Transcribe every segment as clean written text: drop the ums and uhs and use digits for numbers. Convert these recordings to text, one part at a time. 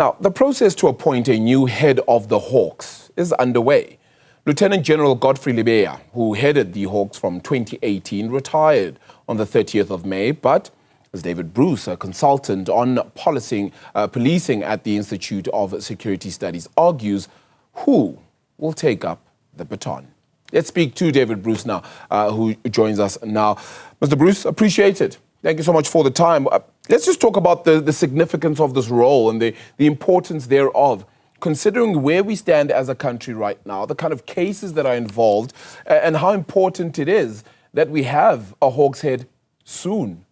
Now, the process to appoint a new head of the Hawks is underway. Lieutenant General Godfrey Lebeya, who headed the Hawks from 2018, retired on the 30th of May, but as David Bruce, a consultant on policing at the Institute of Security Studies, argues, who will take up the baton? Let's speak to David Bruce now, who joins us now. Mr. Bruce, appreciate it. Thank you so much for the time. Let's just talk about the significance of this role and the importance thereof, considering where we stand as a country right now, the kind of cases that are involved, and how important it is that we have a Hawks head soon.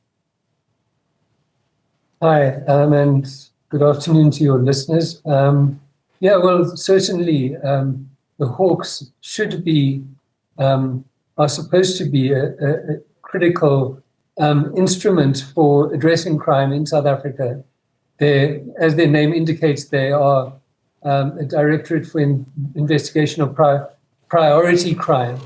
Hi, and good afternoon to your listeners. Yeah, well, certainly the Hawks should be, are supposed to be a critical instrument for addressing crime in South Africa. As their name indicates, they are a directorate for investigation of priority crime.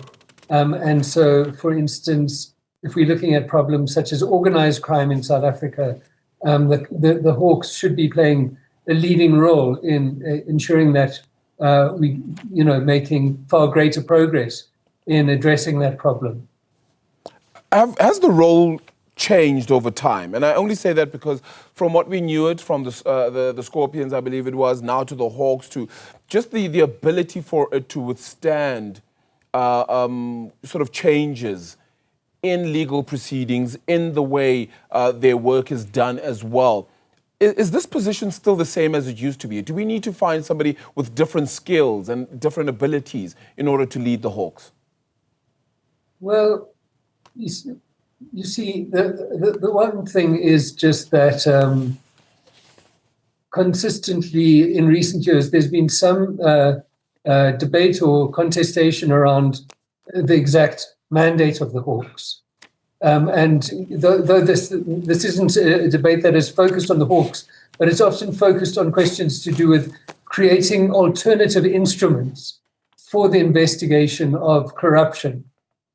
And so, for instance, if we're looking at problems such as organized crime in South Africa, the Hawks should be playing a leading role in ensuring that making far greater progress in addressing that problem. Has the role changed over time? And I only say that because from what we knew it from the Scorpions, I believe it was, now to the Hawks, to just the ability for it to withstand sort of changes in legal proceedings, in the way their work is done as well. Is this position still the same as it used to be? Do we need to find somebody with different skills and different abilities in order to lead the Hawks? Well, you see, the one thing is just that consistently in recent years, there's been some debate or contestation around the exact mandate of the Hawks. And though this isn't a debate that is focused on the Hawks, but it's often focused on questions to do with creating alternative instruments for the investigation of corruption.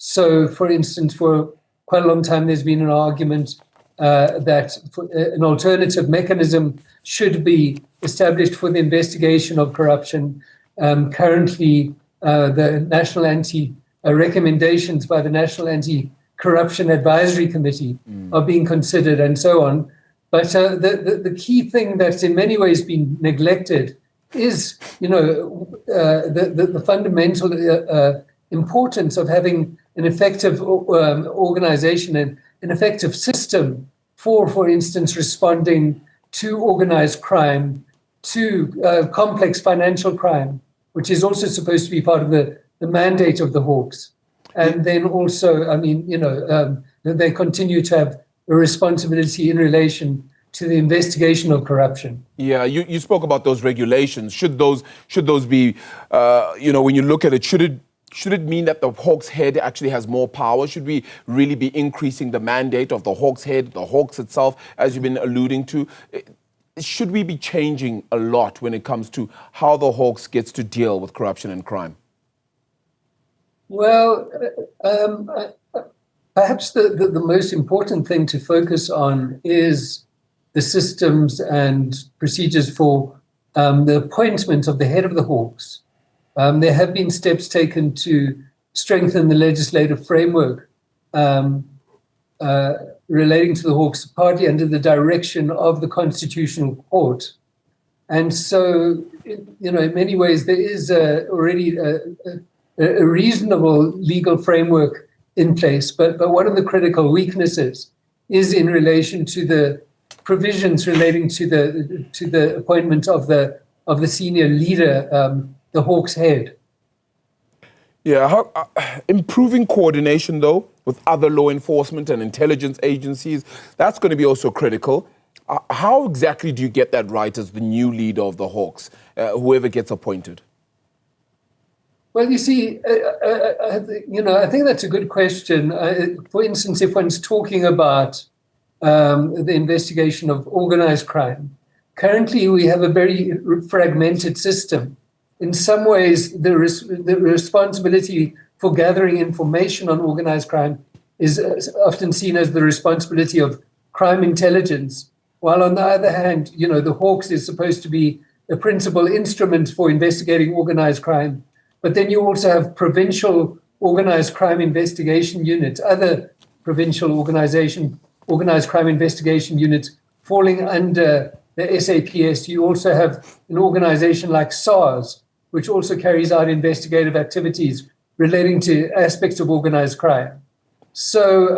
So, for instance, for quite a long time, there's been an argument that an alternative mechanism should be established for the investigation of corruption. Currently, the national recommendations by the National Anti-Corruption Advisory Committee are being considered, and so on. But the key thing that's in many ways been neglected is, the fundamental importance of having an effective organization and an effective system for instance, responding to organized crime, to complex financial crime, which is also supposed to be part of the mandate of the Hawks. And then also, they continue to have a responsibility in relation to the investigation of corruption. Yeah, you spoke about those regulations. Should those be, when you look at it, should it mean that the Hawks head actually has more power? Should we really be increasing the mandate of the Hawks head, the Hawks itself, as you've been alluding to? Should we be changing a lot when it comes to how the Hawks gets to deal with corruption and crime? Well, perhaps the most important thing to focus on is the systems and procedures for the appointment of the head of the Hawks. There have been steps taken to strengthen the legislative framework relating to the Hawks, partly under the direction of the Constitutional Court. And so, in many ways, there is already a reasonable legal framework in place. But one of the critical weaknesses is in relation to the provisions relating to the appointment of the senior leader, the Hawks head. Yeah, improving coordination, though, with other law enforcement and intelligence agencies, that's going to be also critical. How exactly do you get that right as the new leader of the Hawks, whoever gets appointed? Well, you see, I think that's a good question. For instance, if one's talking about the investigation of organized crime, currently we have a very fragmented system. In some ways, the responsibility for gathering information on organized crime is often seen as the responsibility of crime intelligence. while on the other hand, the Hawks is supposed to be a principal instrument for investigating organized crime. But then you also have provincial organized crime investigation units, other provincial organized crime investigation units falling under the SAPS. You also have an organization like SARS, which also carries out investigative activities relating to aspects of organized crime. So,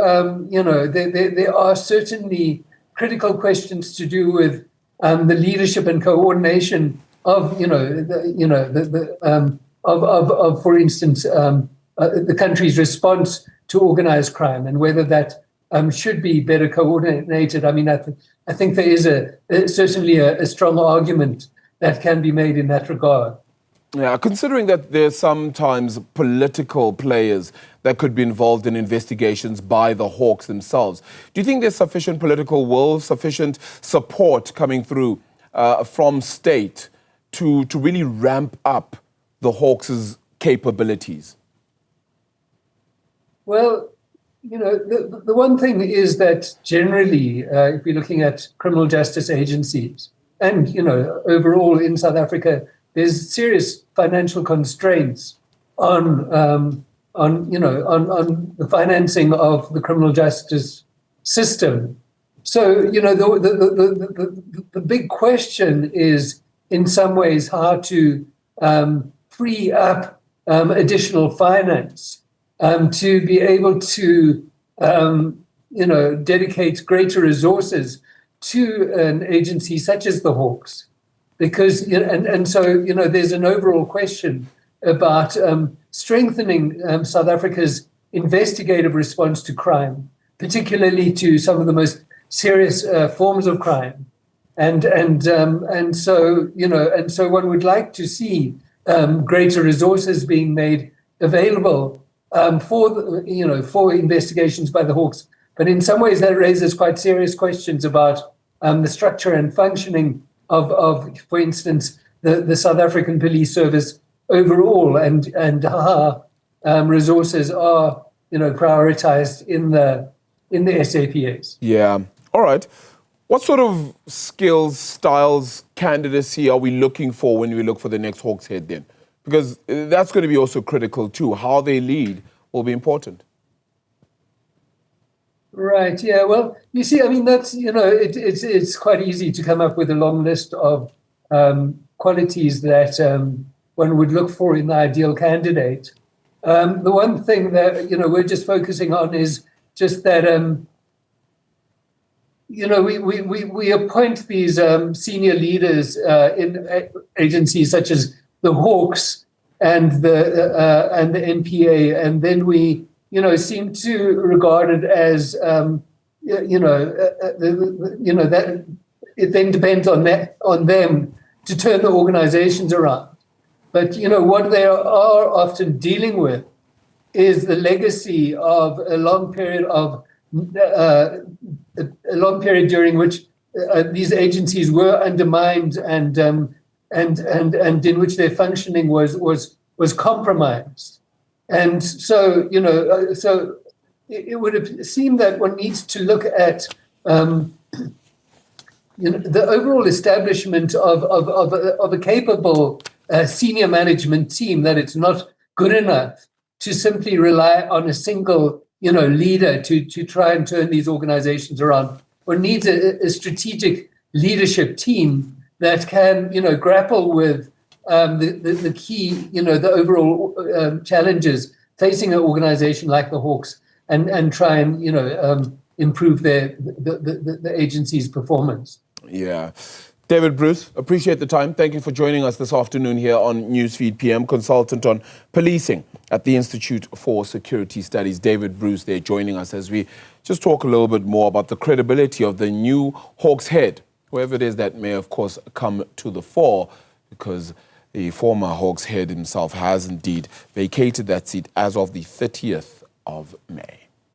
there are certainly critical questions to do with the leadership and coordination of, for instance, the country's response to organized crime, and whether that should be better coordinated. I mean, I think there is certainly a strong argument that can be made in that regard. Yeah, considering that there's sometimes political players that could be involved in investigations by the Hawks themselves, do you think there's sufficient political will, sufficient support coming through from state to really ramp up the Hawks' capabilities? Well, the one thing is that generally, if we're looking at criminal justice agencies and, overall in South Africa, there's serious financial constraints on the financing of the criminal justice system. So, the big question is, in some ways, how to free up additional finance to be able to, dedicate greater resources to an agency such as the Hawks. Because, so there's an overall question about strengthening South Africa's investigative response to crime, particularly to some of the most serious forms of crime. And so one would like to see greater resources being made available for investigations by the Hawks. But in some ways that raises quite serious questions about the structure and functioning of, for instance, the South African Police Service overall, and how resources are, prioritized in the SAPS. Yeah. All right. What sort of skills, styles, candidacy are we looking for when we look for the next Hawks head then? Because that's going to be also critical too. How they lead will be important. Right. Yeah. Well, you see, I mean, that's, it's quite easy to come up with a long list of qualities that one would look for in the ideal candidate. The one thing that, we're just focusing on is just that, we appoint these senior leaders in agencies such as the Hawks and the NPA, and then we seem to regard it as, that it then depends on them to turn the organizations around. But, what they are often dealing with is the legacy of a long period during which these agencies were undermined and in which their functioning was compromised. And so, so it would seem that one needs to look at the overall establishment of a capable senior management team, that it's not good enough to simply rely on a single, leader to try and turn these organizations around. One needs a strategic leadership team that can, grapple with the key, the overall challenges facing an organization like the Hawks, and try and, improve the agency's performance. Yeah. David Bruce, appreciate the time. Thank you for joining us this afternoon here on Newsfeed PM, consultant on policing at the Institute for Security Studies. David Bruce there joining us as we just talk a little bit more about the credibility of the new Hawks head, whoever it is that may, of course, come to the fore, because the former Hawks head himself has indeed vacated that seat as of the 30th of May.